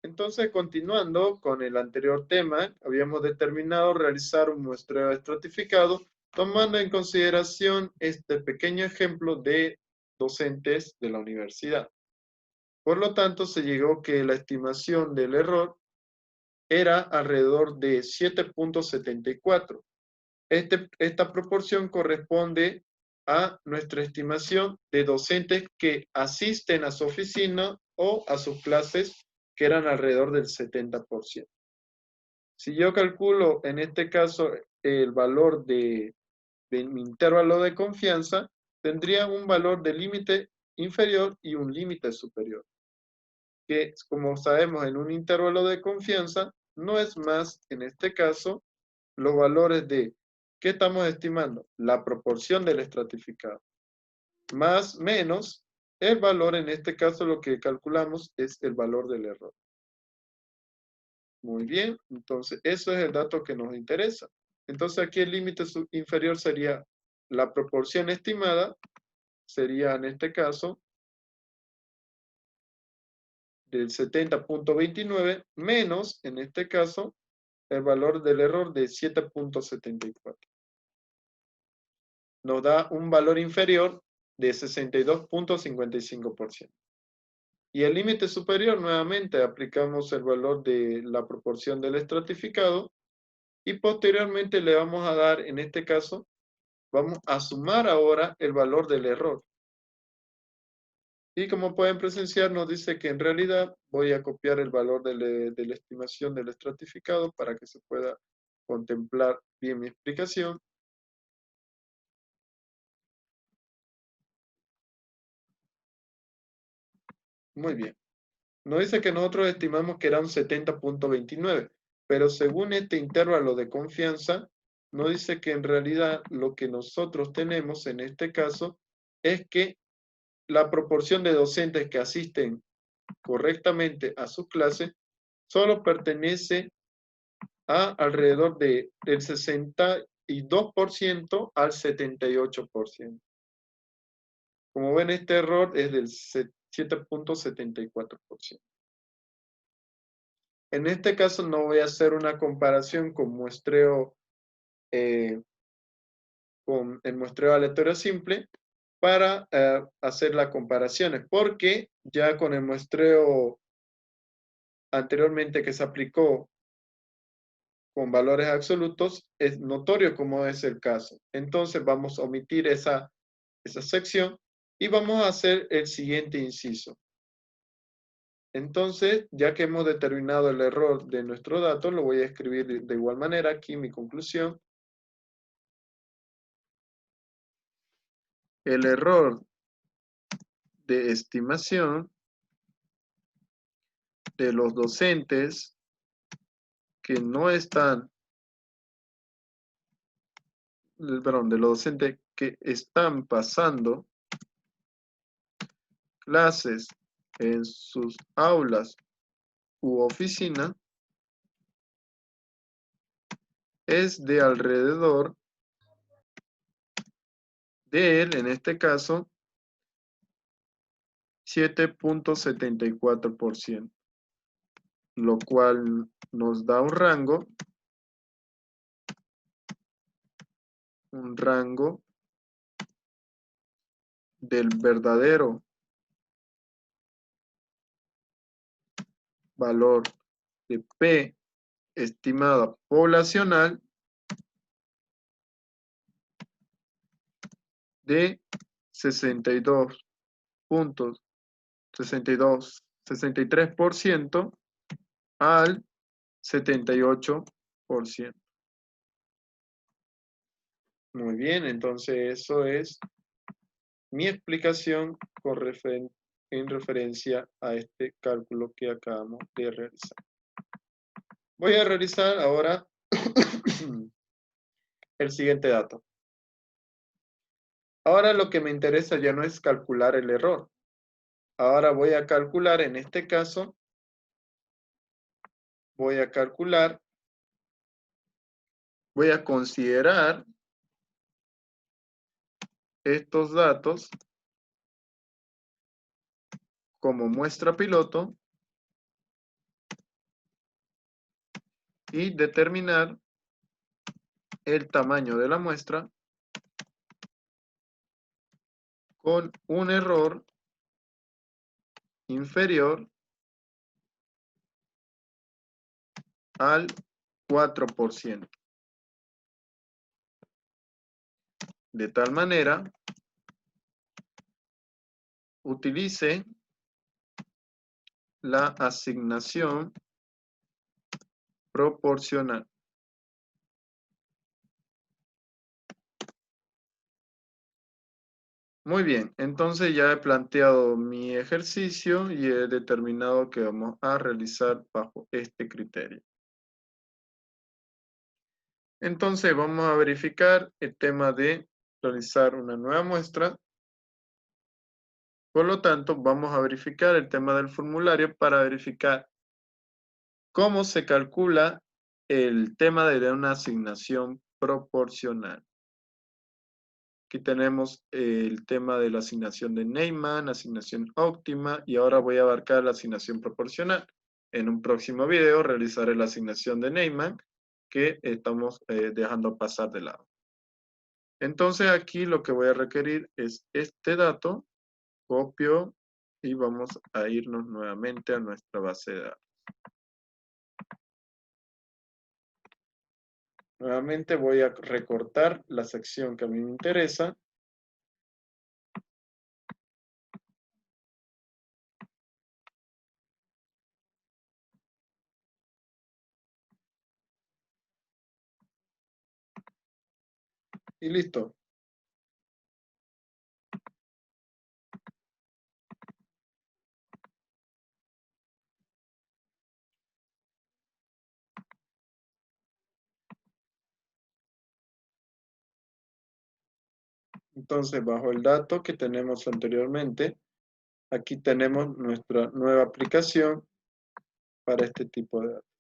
Entonces, continuando con el anterior tema, habíamos determinado realizar un muestreo estratificado tomando en consideración este pequeño ejemplo de docentes de la universidad. Por lo tanto, se llegó que la estimación del error era alrededor de 7.74. Esta proporción corresponde a nuestra estimación de docentes que asisten a su oficina o a sus clases, que eran alrededor del 70%. Si yo calculo en este caso el valor de mi intervalo de confianza, tendría un valor de límite inferior y un límite superior, que como sabemos en un intervalo de confianza no es más, en este caso, los valores de, ¿qué estamos estimando? La proporción del estratificado, más menos el valor, en este caso lo que calculamos es el valor del error. Muy bien, entonces eso es el dato que nos interesa. Entonces aquí el límite inferior sería la proporción estimada, sería en este caso del 70.29 menos, en este caso, el valor del error de 7.74. Nos da un valor inferior de 62.55%. Y el límite superior, nuevamente, aplicamos el valor de la proporción del estratificado y posteriormente le vamos a dar, en este caso, vamos a sumar ahora el valor del error. Y como pueden presenciar, nos dice que en realidad voy a copiar el valor de la estimación del estratificado para que se pueda contemplar bien mi explicación. Muy bien. Nos dice que nosotros estimamos que era un 70.29, pero según este intervalo de confianza, nos dice que en realidad lo que nosotros tenemos en este caso es que la proporción de docentes que asisten correctamente a su clase solo pertenece a alrededor del 62% al 78%. Como ven, este error es del 7.74%. En este caso no voy a hacer una comparación con con el muestreo aleatorio simple para hacer las comparaciones, porque ya con el muestreo anteriormente que se aplicó con valores absolutos, es notorio cómo es el caso. Entonces vamos a omitir esa sección y vamos a hacer el siguiente inciso. Entonces, ya que hemos determinado el error de nuestro dato, lo voy a escribir de igual manera aquí mi conclusión. El error de estimación de los docentes que no están, perdón, de los docentes que están pasando clases en sus aulas u oficina es de alrededor del, en este caso, 7.74%, lo cual nos da un rango del verdadero valor de P estimada poblacional de 63% al 78%. Muy bien, entonces eso es mi explicación en referencia a este cálculo que acabamos de realizar. Voy a realizar ahora el siguiente dato. Ahora lo que me interesa ya no es calcular el error. Ahora voy a calcular, en este caso, voy a considerar estos datos como muestra piloto y determinar el tamaño de la muestra con un error inferior al 4%. De tal manera, utilice la asignación proporcional. Muy bien, entonces ya he planteado mi ejercicio y he determinado que vamos a realizar bajo este criterio. Entonces vamos a verificar el tema de realizar una nueva muestra. Por lo tanto, vamos a verificar el tema del formulario para verificar cómo se calcula el tema de una asignación proporcional. Aquí tenemos el tema de la asignación de Neyman, asignación óptima, y ahora voy a abarcar la asignación proporcional. En un próximo video realizaré la asignación de Neyman, que estamos dejando pasar de lado. Entonces aquí lo que voy a requerir es este dato, copio, y vamos a irnos nuevamente a nuestra base de datos. Nuevamente voy a recortar la sección que a mí me interesa. Y listo. Entonces, bajo el dato que tenemos anteriormente, aquí tenemos nuestra nueva aplicación para este tipo de datos.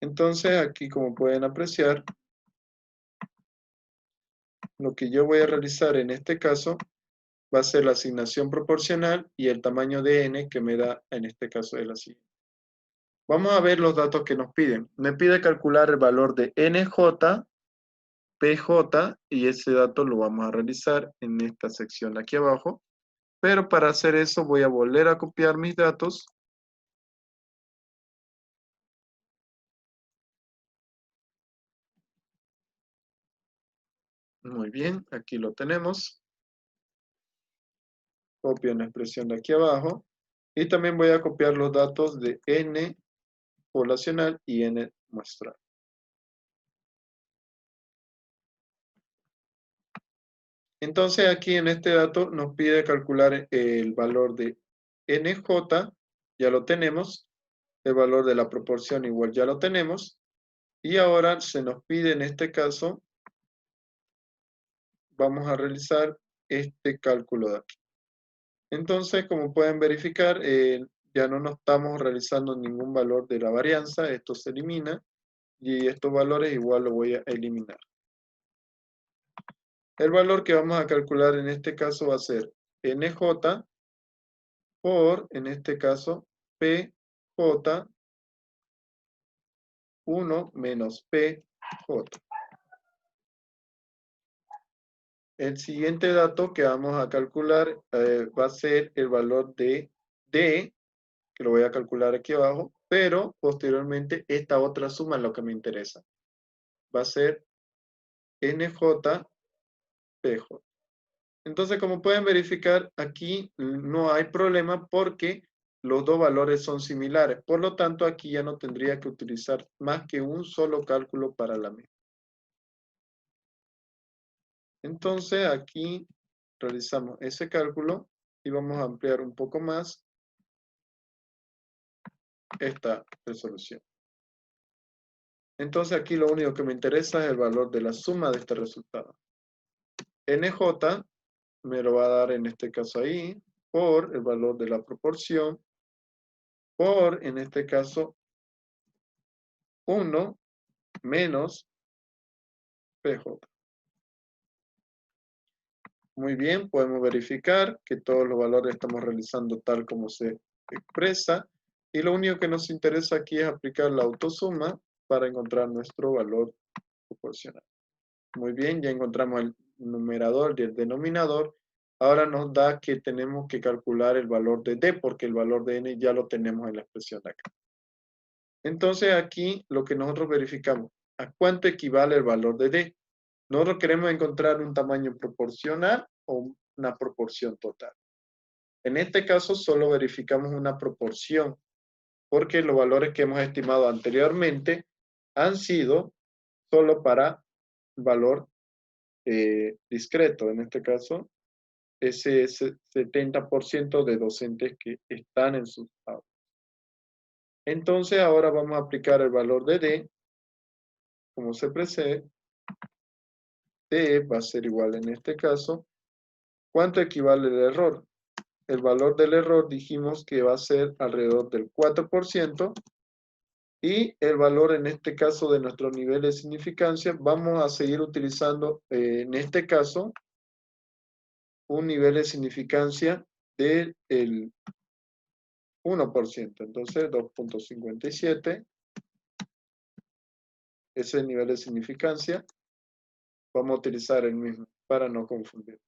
Entonces, aquí como pueden apreciar, lo que yo voy a realizar en este caso va a ser la asignación proporcional y el tamaño de n que me da en este caso es la siguiente. Vamos a ver los datos que nos piden. Me pide calcular el valor de nj, pj, y ese dato lo vamos a realizar en esta sección de aquí abajo. Pero para hacer eso voy a volver a copiar mis datos. Muy bien, aquí lo tenemos. Copio la expresión de aquí abajo. Y también voy a copiar los datos de n poblacional y n muestral. Entonces aquí en este dato nos pide calcular el valor de nj, ya lo tenemos. El valor de la proporción igual ya lo tenemos. Y ahora se nos pide en este caso, vamos a realizar este cálculo de aquí. Entonces, como pueden verificar, ya no nos estamos realizando ningún valor de la varianza, esto se elimina y estos valores igual lo voy a eliminar. El valor que vamos a calcular en este caso va a ser nj por, en este caso, pj 1 menos pj. El siguiente dato que vamos a calcular va a ser el valor de d, que lo voy a calcular aquí abajo, pero posteriormente esta otra suma es lo que me interesa. Va a ser NJ PJ. Entonces, como pueden verificar, aquí no hay problema porque los dos valores son similares. Por lo tanto, aquí ya no tendría que utilizar más que un solo cálculo para la misma. Entonces, aquí realizamos ese cálculo y vamos a ampliar un poco más esta resolución. Entonces, aquí lo único que me interesa es el valor de la suma de este resultado. NJ me lo va a dar en este caso ahí, por el valor de la proporción, por, en este caso, 1 menos PJ. Muy bien, podemos verificar que todos los valores estamos realizando tal como se expresa, y lo único que nos interesa aquí es aplicar la autosuma para encontrar nuestro valor proporcional. Muy bien, ya encontramos el numerador y el denominador. Ahora nos da que tenemos que calcular el valor de D, porque el valor de N ya lo tenemos en la expresión de acá. Entonces aquí lo que nosotros verificamos, ¿a cuánto equivale el valor de D? Nosotros queremos encontrar un tamaño proporcional o una proporción total. En este caso solo verificamos una proporción, porque los valores que hemos estimado anteriormente han sido solo para valor discreto. En este caso, ese 70% de docentes que están en sus aulas. Entonces ahora vamos a aplicar el valor de D, como se precede. D va a ser igual en este caso. ¿Cuánto equivale el error? El valor del error dijimos que va a ser alrededor del 4%. Y el valor en este caso de nuestro nivel de significancia, vamos a seguir utilizando en este caso un nivel de significancia del 1%. Entonces 2.57, ese nivel de significancia, vamos a utilizar el mismo para no confundir.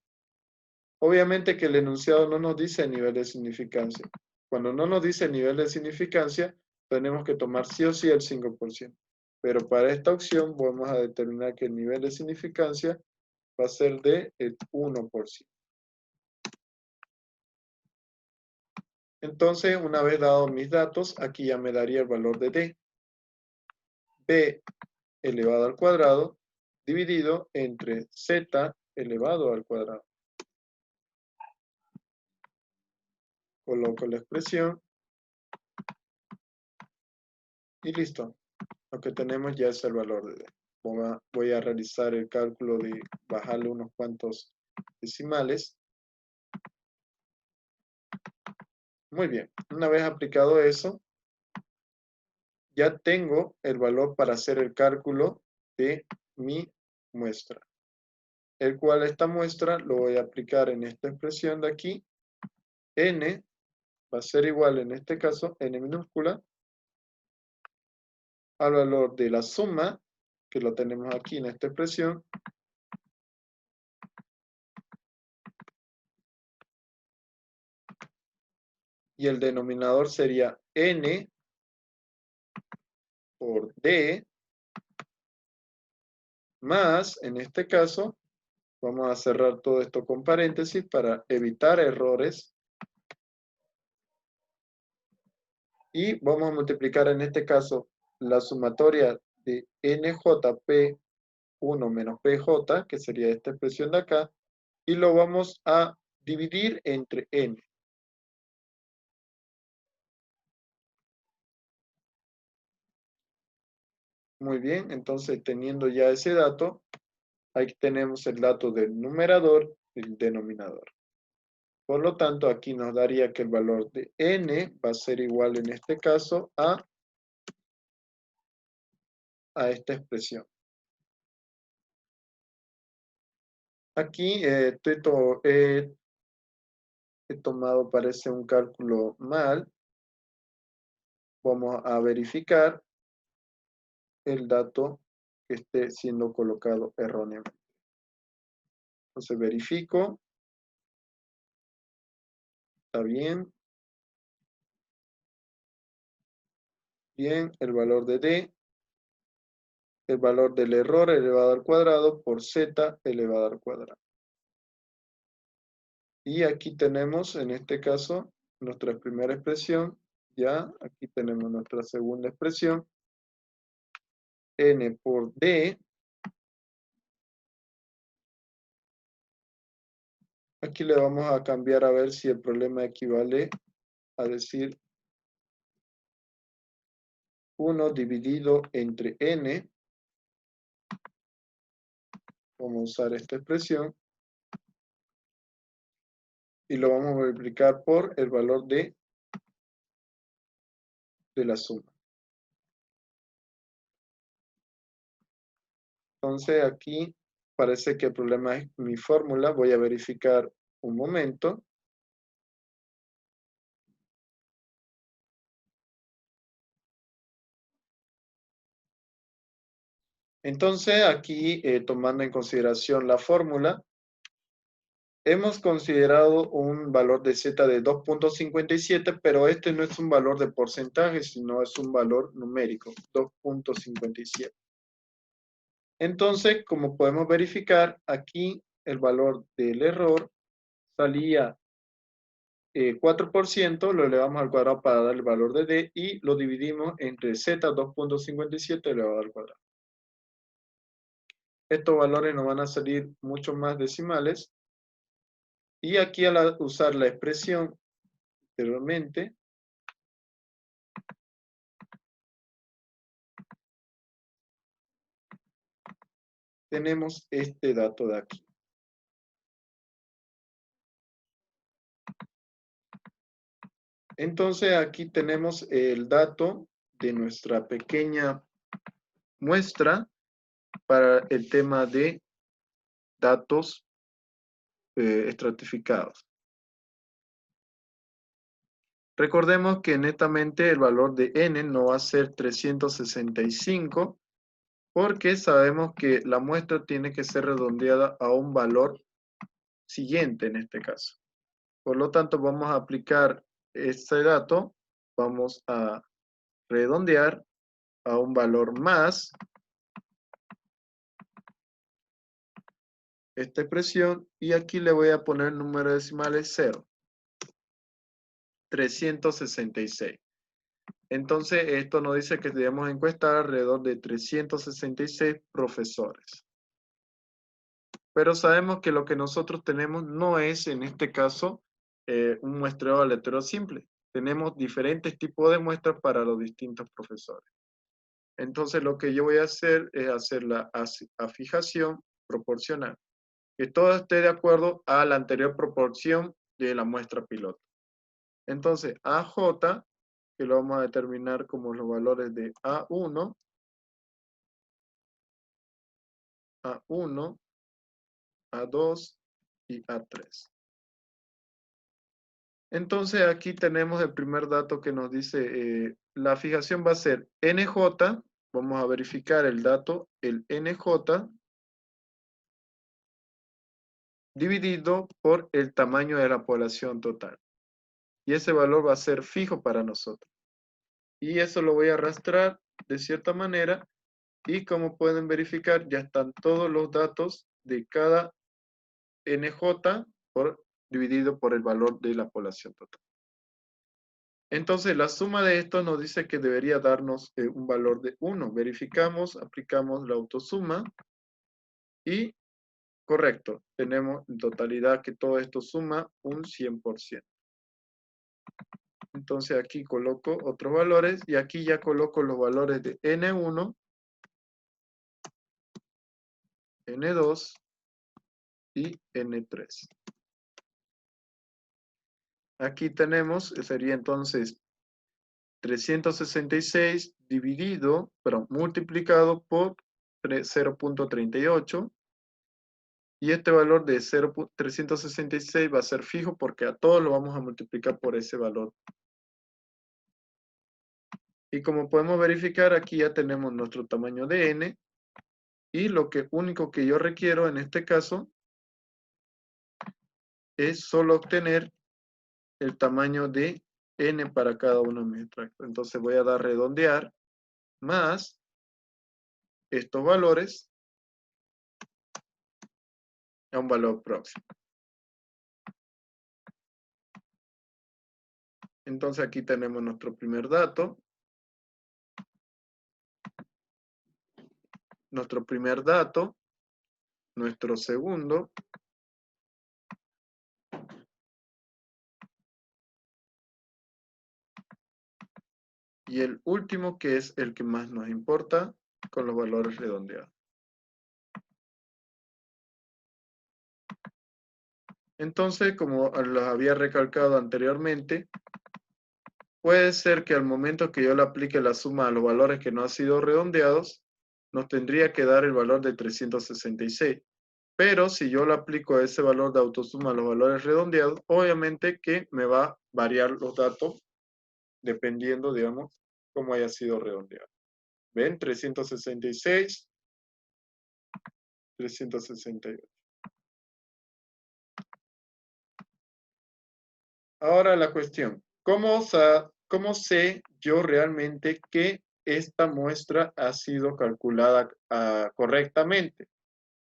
Obviamente que el enunciado no nos dice nivel de significancia. Cuando no nos dice nivel de significancia, tenemos que tomar sí o sí el 5%. Pero para esta opción vamos a determinar que el nivel de significancia va a ser de el 1%. Entonces, una vez dados mis datos, aquí ya me daría el valor de D. B elevado al cuadrado dividido entre Z elevado al cuadrado. Coloco la expresión y listo. Lo que tenemos ya es el valor de D. Voy a realizar el cálculo de bajarle unos cuantos decimales. Muy bien. Una vez aplicado eso, ya tengo el valor para hacer el cálculo de mi muestra. El cual esta muestra lo voy a aplicar en esta expresión de aquí. N va a ser igual en este caso, N minúscula, al valor de la suma, que lo tenemos aquí en esta expresión, y el denominador sería N por D, más, en este caso, vamos a cerrar todo esto con paréntesis para evitar errores, y vamos a multiplicar en este caso la sumatoria de NJP1 menos PJ, que sería esta expresión de acá, y lo vamos a dividir entre N. Muy bien, entonces teniendo ya ese dato, ahí tenemos el dato del numerador y el denominador. Por lo tanto, aquí nos daría que el valor de N va a ser igual en este caso a esta expresión. Aquí he tomado, parece, un cálculo mal. Vamos a verificar el dato que esté siendo colocado erróneamente. Entonces verifico. Está bien. Bien, el valor de D, el valor del error elevado al cuadrado por Z elevado al cuadrado. Y aquí tenemos, en este caso, nuestra primera expresión. Ya, aquí tenemos nuestra segunda expresión. N por D. Aquí le vamos a cambiar a ver si el problema equivale a decir 1 dividido entre N. Vamos a usar esta expresión. Y lo vamos a multiplicar por el valor de la suma. Entonces aquí parece que el problema es mi fórmula. Voy a verificar un momento. Entonces, aquí, tomando en consideración la fórmula, hemos considerado un valor de z de 2.57, pero este no es un valor de porcentaje, sino es un valor numérico, 2.57. Entonces, como podemos verificar, aquí el valor del error salía 4%, lo elevamos al cuadrado para dar el valor de d y lo dividimos entre z 2.57 elevado al cuadrado. Estos valores nos van a salir mucho más decimales. Y aquí al usar la expresión anteriormente, tenemos este dato de aquí. Entonces aquí tenemos el dato de nuestra pequeña muestra para el tema de datos estratificados. Recordemos que netamente el valor de n no va a ser 365 porque sabemos que la muestra tiene que ser redondeada a un valor siguiente en este caso. Por lo tanto, vamos a aplicar este dato, vamos a redondear a un valor más esta expresión y aquí le voy a poner número decimales 0, 366. Entonces, esto nos dice que debemos encuestar alrededor de 366 profesores. Pero sabemos que lo que nosotros tenemos no es, en este caso, un muestreo aleatorio simple. Tenemos diferentes tipos de muestras para los distintos profesores. Entonces, lo que yo voy a hacer es hacer la afijación proporcional. Que todo esté de acuerdo a la anterior proporción de la muestra piloto. Entonces, AJ, que lo vamos a determinar como los valores de A1, A1, A2 y A3. Entonces, aquí tenemos el primer dato que nos dice, la fijación va a ser NJ, vamos a verificar el dato, el NJ, dividido por el tamaño de la población total. Y ese valor va a ser fijo para nosotros. Y eso lo voy a arrastrar de cierta manera y como pueden verificar ya están todos los datos de cada NJ dividido por el valor de la población total. Entonces la suma de esto nos dice que debería darnos un valor de 1. Verificamos, aplicamos la autosuma y correcto, tenemos en totalidad que todo esto suma un 100%. Entonces aquí coloco otros valores y aquí ya coloco los valores de N1, N2 y N3. Aquí tenemos, sería entonces 366 dividido, pero multiplicado por 0.38 y este valor de 366 va a ser fijo porque a todos lo vamos a multiplicar por ese valor. Y como podemos verificar, aquí ya tenemos nuestro tamaño de n y lo único que yo requiero en este caso es solo obtener el tamaño de n para cada uno de mis extractos. Entonces voy a dar redondear más estos valores a un valor próximo. Entonces aquí tenemos nuestro primer dato, nuestro segundo, y el último que es el que más nos importa con los valores redondeados. Entonces, como los había recalcado anteriormente, puede ser que al momento que yo le aplique la suma a los valores que no han sido redondeados, nos tendría que dar el valor de 366. Pero si yo le aplico a ese valor de autosuma a los valores redondeados, obviamente que me va a variar los datos dependiendo, digamos, cómo haya sido redondeado. ¿Ven? 366 368. Ahora la cuestión, ¿cómo sé yo realmente que esta muestra ha sido calculada correctamente?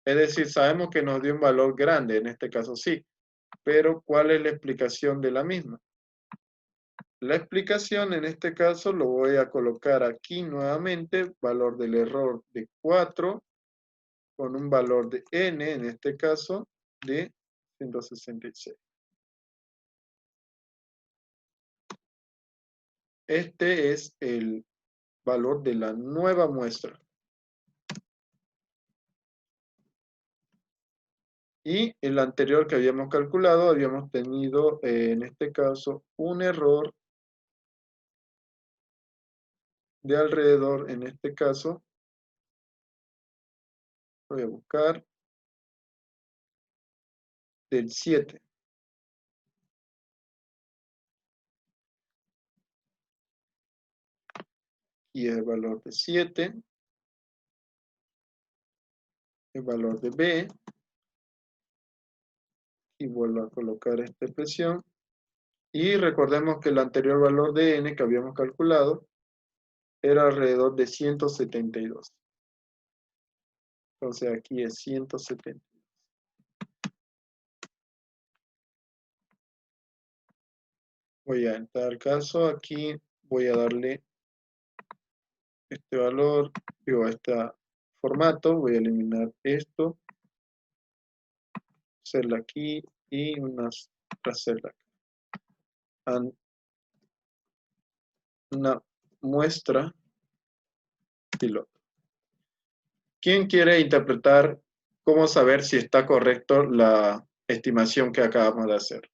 Es decir, sabemos que nos dio un valor grande, en este caso sí, pero ¿cuál es la explicación de la misma? La explicación en este caso lo voy a colocar aquí nuevamente, valor del error de 4, con un valor de n, en este caso, de 166. Este es el valor de la nueva muestra. Y el anterior que habíamos calculado, habíamos tenido, en este caso, un error de alrededor, en este caso, voy a buscar, del 7. Y el valor de 7, el valor de B, y vuelvo a colocar esta expresión. Y recordemos que el anterior valor de N que habíamos calculado era alrededor de 172. Entonces aquí es 170. Voy a, en tal caso, aquí voy a darle este valor, digo, este formato, voy a eliminar esto, hacerla aquí y hacerla acá. Una muestra piloto. ¿Quién quiere interpretar cómo saber si está correcto la estimación que acabamos de hacer?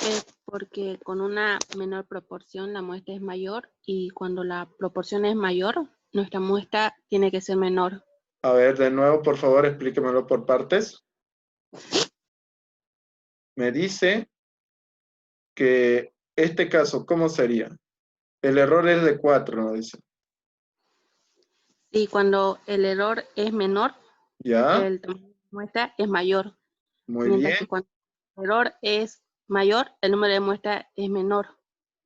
Es porque con una menor proporción la muestra es mayor y cuando la proporción es mayor, nuestra muestra tiene que ser menor. A ver, de nuevo, por favor, explíquemelo por partes. Me dice que este caso, ¿cómo sería? El error es de 4, ¿no? Dice. Y cuando el error es menor, ¿Ya? el tamaño de la muestra es mayor. Muy Mientras bien. que cuando el error es mayor, el número de muestra es menor.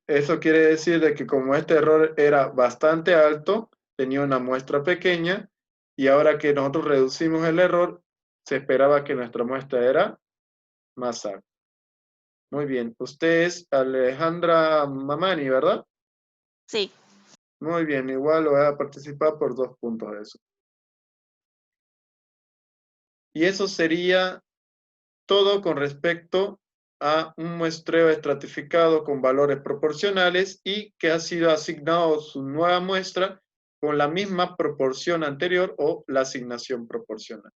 Eso quiere decir de que como este error era bastante alto, tenía una muestra pequeña, y ahora que nosotros reducimos el error, se esperaba que nuestra muestra era más alta. Muy bien. Usted es Alejandra Mamani, ¿verdad? Sí. Muy bien. Igual lo voy a participar por 2 puntos de eso. Y eso sería todo con respecto a un muestreo estratificado con valores proporcionales y que ha sido asignado su nueva muestra con la misma proporción anterior o la asignación proporcional.